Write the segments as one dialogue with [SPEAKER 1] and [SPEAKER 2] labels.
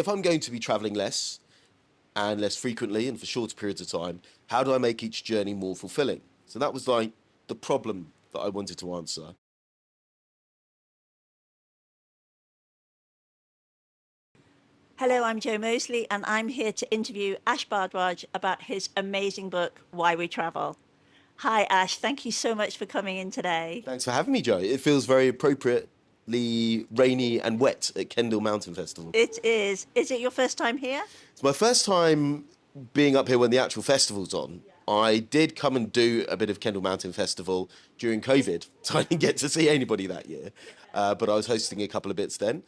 [SPEAKER 1] if I'm going to be traveling less and less frequently and for shorter periods of time, how do I make each journey more fulfilling? So that was like the problem that I wanted to answer.
[SPEAKER 2] Hello, I'm Jo Moseley, and I'm here to interview Ash Bhardwaj about his amazing book, Why We Travel. Hi, Ash. Thank you so much for coming in today.
[SPEAKER 1] Thanks for having me, Joe. It feels very appropriately rainy and wet at Kendal Mountain Festival.
[SPEAKER 2] It is. Is it your first time here?
[SPEAKER 1] It's my first time being up here when the actual festival's on. I did come and do a bit of Kendal Mountain Festival during COVID, so I didn't get to see anybody that year. But I was hosting a couple of bits then.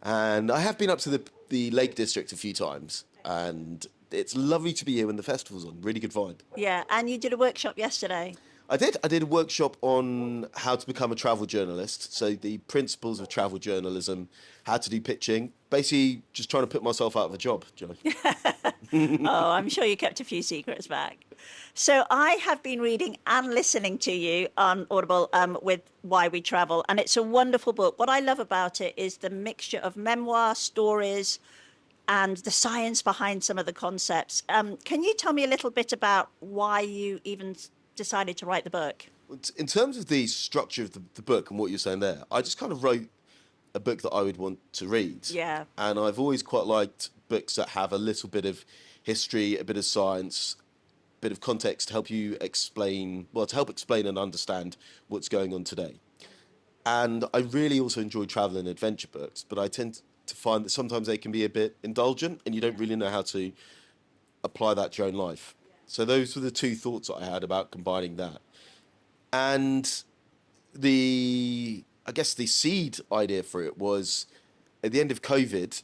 [SPEAKER 1] And I have been up to the Lake District a few times, and it's lovely to be here when the festival's on. Really good vibe.
[SPEAKER 2] Yeah, and you did a workshop yesterday.
[SPEAKER 1] I did. I did a workshop on how to become a travel journalist. So the principles of travel journalism, how to do pitching, basically just trying to put myself out of a job, Joe.
[SPEAKER 2] Oh, I'm sure you kept a few secrets back. So I have been reading and listening to you on Audible with Why We Travel, and it's a wonderful book. What I love about it is the mixture of memoir, stories, and the science behind some of the concepts. Can you tell me a little bit about why you even decided to write the book?
[SPEAKER 1] In terms of the structure of the book and what you're saying there, I just kind of wrote a book that I would want to read.
[SPEAKER 2] Yeah.
[SPEAKER 1] And I've always quite liked books that have a little bit of history, a bit of science, a bit of context to help you explain, well, to help explain and understand what's going on today. And I really also enjoy travel and adventure books, but I tend to find that sometimes they can be a bit indulgent and you don't really know how to apply that to your own life. So those were the two thoughts that I had about combining that. And I guess the seed idea for it was at the end of COVID.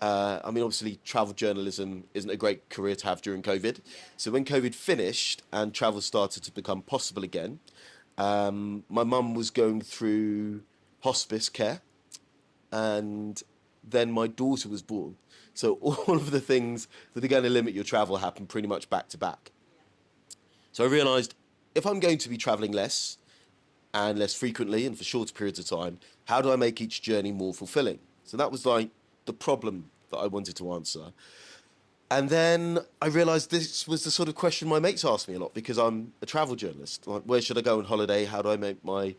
[SPEAKER 1] I mean, obviously, travel journalism isn't a great career to have during COVID. So when COVID finished and travel started to become possible again, my mum was going through hospice care, and then my daughter was born. So all of the things that are going to limit your travel happened pretty much back to back. So I realised if I'm going to be travelling less and less frequently and for shorter periods of time, how do I make each journey more fulfilling? So that was like the problem that I wanted to answer. And then I realised this was the sort of question my mates asked me a lot because I'm a travel journalist. Like, where should I go on holiday? How do I make my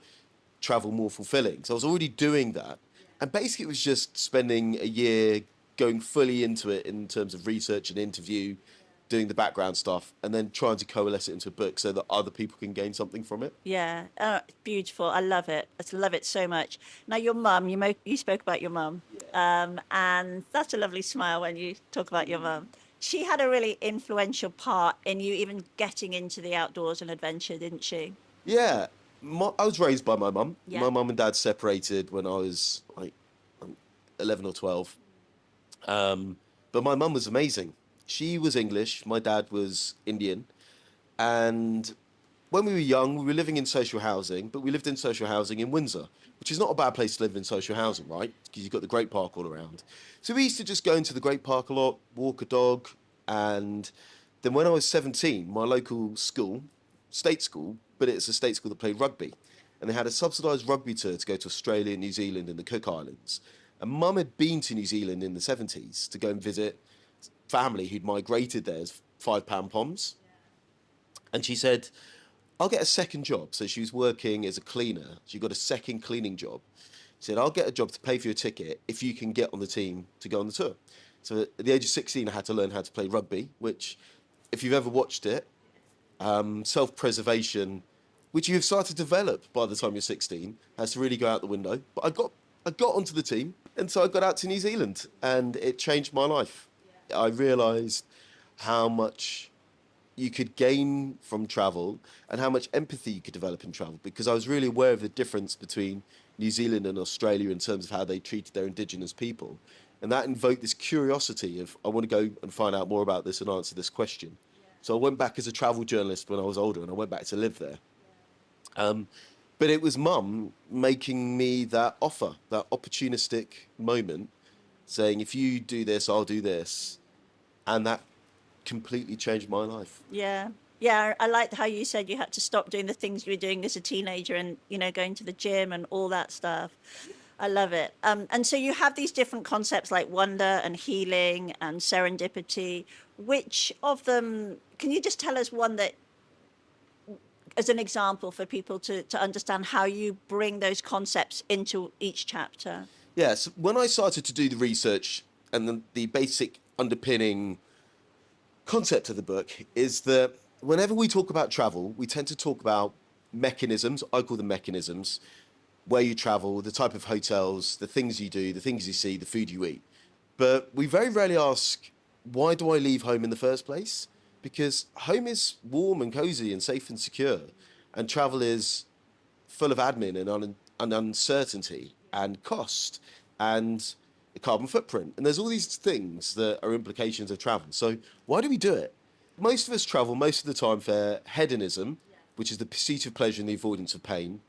[SPEAKER 1] travel more fulfilling? So I was already doing that. And basically it was just spending a year going fully into it in terms of research and interview, doing the background stuff, and then trying to coalesce it into a book so that other people can gain something from it.
[SPEAKER 2] Yeah, beautiful. I love it. I love it so much. Now, your mum, you spoke about your mum, and that's a lovely smile when you talk about your mum. She had a really influential part in you even getting into the outdoors and adventure, didn't she?
[SPEAKER 1] Yeah, I was raised by my mum.
[SPEAKER 2] Yeah.
[SPEAKER 1] My mum and dad separated when I was like 11 or 12. But my mum was amazing. She was English, my dad was Indian. And when we were young, we were living in social housing, but we lived in social housing in Windsor, which is not a bad place to live in social housing, right? Because you've got the Great Park all around. So we used to just go into the Great Park a lot, walk a dog. And then when I was 17, my local school, state school, but it's a state school that played rugby. And they had a subsidised rugby tour to go to Australia, New Zealand and the Cook Islands. And Mum had been to New Zealand in the 70s to go and visit family who'd migrated there as £5 Poms. And she said, I'll get a second job. So she was working as a cleaner. She got a second cleaning job. She said, I'll get a job to pay for your ticket if you can get on the team to go on the tour. So at the age of 16, I had to learn how to play rugby, which, if you've ever watched it, self-preservation, which you've started to develop by the time you're 16, has to really go out the window. But I got onto the team, and so I got out to New Zealand, and it changed my life. I realised how much you could gain from travel and how much empathy you could develop in travel, because I was really aware of the difference between New Zealand and Australia in terms of how they treated their indigenous people. And that invoked this curiosity of, I want to go and find out more about this and answer this question. So I went back as a travel journalist when I was older, and I went back to live there. But it was Mum making me that offer, that opportunistic moment, saying, if you do this, I'll do this. And that completely changed my life.
[SPEAKER 2] Yeah. Yeah, I liked how you said you had to stop doing the things you were doing as a teenager and, going to the gym and all that stuff. I love it. And so you have these different concepts like wonder and healing and serendipity. Which of them, can you just tell us one that, as an example for people to understand how you bring those concepts into each chapter?
[SPEAKER 1] Yes, when I started to do the research and the basic underpinning concept of the book is that whenever we talk about travel, we tend to talk about mechanisms. I call them mechanisms, where you travel, the type of hotels, the things you do, the things you see, the food you eat. But we very rarely ask, why do I leave home in the first place? Because home is warm and cozy and safe and secure, and travel is full of admin and uncertainty and cost and a carbon footprint. And there's all these things that are implications of travel. So why do we do it? Most of us travel most of the time for hedonism, which is the pursuit of pleasure and the avoidance of pain,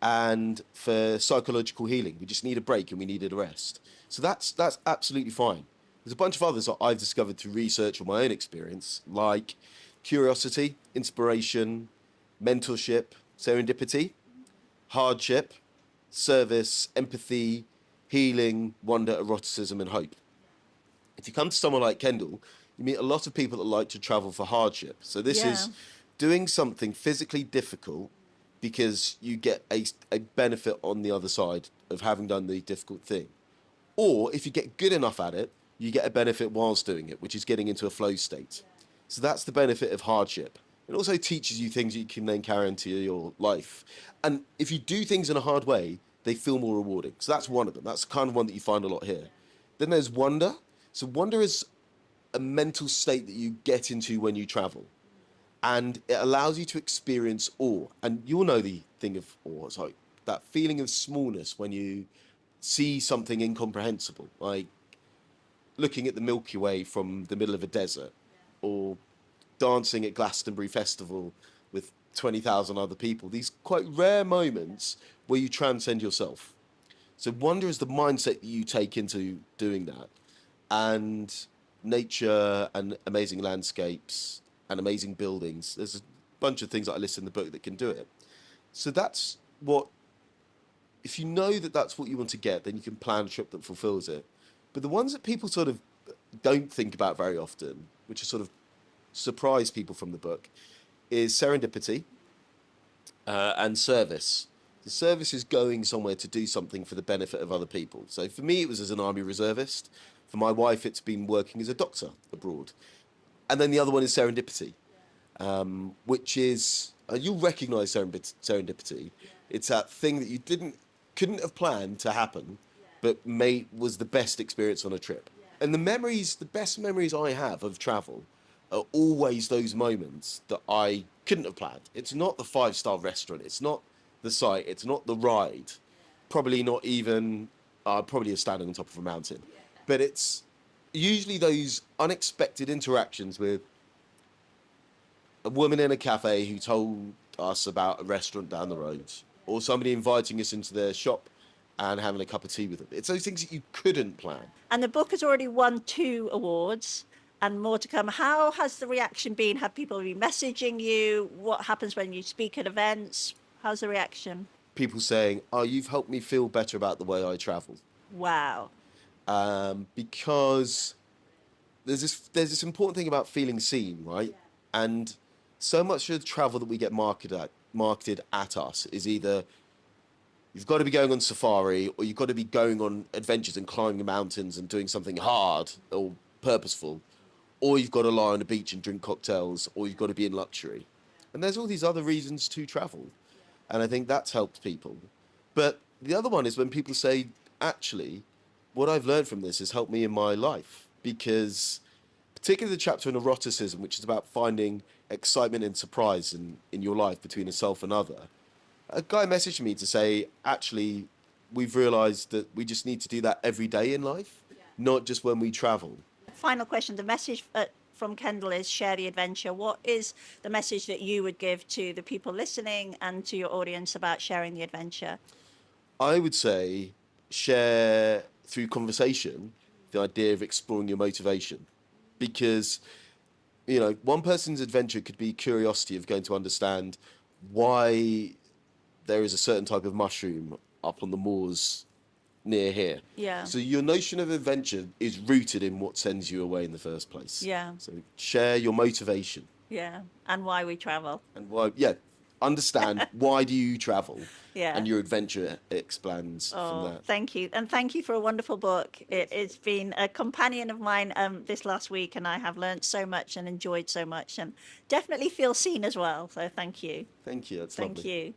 [SPEAKER 1] and for psychological healing. We just need a break and we needed a rest. So that's absolutely fine. There's a bunch of others that I've discovered through research or my own experience, like curiosity, inspiration, mentorship, serendipity, hardship, service, empathy, healing, wonder, eroticism, and hope. If you come to someone like Kendall, you meet a lot of people that like to travel for hardship. So this
[SPEAKER 2] Yeah.
[SPEAKER 1] is doing something physically difficult because you get a benefit on the other side of having done the difficult thing. Or if you get good enough at it, you get a benefit whilst doing it, which is getting into a flow state. So that's the benefit of hardship. It also teaches you things you can then carry into your life. And if you do things in a hard way, they feel more rewarding. So that's one of them. That's the kind of one that you find a lot here. Then there's wonder. So wonder is a mental state that you get into when you travel. And it allows you to experience awe. And you'll know the thing of awe. It's like that feeling of smallness when you see something incomprehensible, like looking at the Milky Way from the middle of a desert, or dancing at Glastonbury Festival with 20,000 other people. These quite rare moments where you transcend yourself. So wonder is the mindset that you take into doing that. And nature and amazing landscapes and amazing buildings. There's a bunch of things that I list in the book that can do it. So that's what, if you know that that's what you want to get, then you can plan a trip that fulfills it. But the ones that people sort of don't think about very often, which are sort of surprise people from the book, is serendipity and service. The service is going somewhere to do something for the benefit of other people. So for me, it was as an army reservist. For my wife, it's been working as a doctor abroad. And then the other one is serendipity, which is, you'll recognize serendipity. It's that thing that you couldn't have planned to happen, but was the best experience on a trip. And the best memories I have of travel are always those moments that I couldn't have planned. It's not the five-star restaurant. It's not the site. It's not the ride. Probably not even, probably a standing on top of a mountain. But it's usually those unexpected interactions with a woman in a cafe who told us about a restaurant down the road, or somebody inviting us into their shop and having a cup of tea with them. It's those things that you couldn't plan.
[SPEAKER 2] And the book has already won 2 awards and more to come. How has the reaction been? Have people been messaging you? What happens when you speak at events? How's the reaction?
[SPEAKER 1] People saying, "Oh, you've helped me feel better about the way I travel,"
[SPEAKER 2] Wow.
[SPEAKER 1] because there's this important thing about feeling seen, right? And so much of the travel that we get marketed at us is either you've got to be going on safari, or you've got to be going on adventures and climbing mountains and doing something hard or purposeful, or you've got to lie on a beach and drink cocktails, or you've got to be in luxury. And there's all these other reasons to travel. And I think that's helped people. But the other one is when people say, actually, what I've learned from this has helped me in my life. Because particularly the chapter on eroticism, which is about finding excitement and surprise in your life between a self and other, a guy messaged me to say, actually, we've realized that we just need to do that every day in life, not just when we travel.
[SPEAKER 2] Final question. The message from Kendall is share the adventure. What is the message that you would give to the people listening and to your audience about sharing the adventure?
[SPEAKER 1] I would say share through conversation the idea of exploring your motivation, because one person's adventure could be curiosity of going to understand why there is a certain type of mushroom up on the moors near here.
[SPEAKER 2] Yeah.
[SPEAKER 1] So your notion of adventure is rooted in what sends you away in the first place.
[SPEAKER 2] Yeah.
[SPEAKER 1] So share your motivation
[SPEAKER 2] Yeah. And why we travel.
[SPEAKER 1] and why. Yeah, understand why do you travel,
[SPEAKER 2] Yeah.
[SPEAKER 1] and your adventure expands from
[SPEAKER 2] Oh,
[SPEAKER 1] that.
[SPEAKER 2] thank you. And thank you for a wonderful book. It's been a companion of mine this last week, and I have learned so much and enjoyed so much and definitely feel seen as well. So thank you.
[SPEAKER 1] Thank you. That's
[SPEAKER 2] Thank
[SPEAKER 1] lovely.
[SPEAKER 2] you.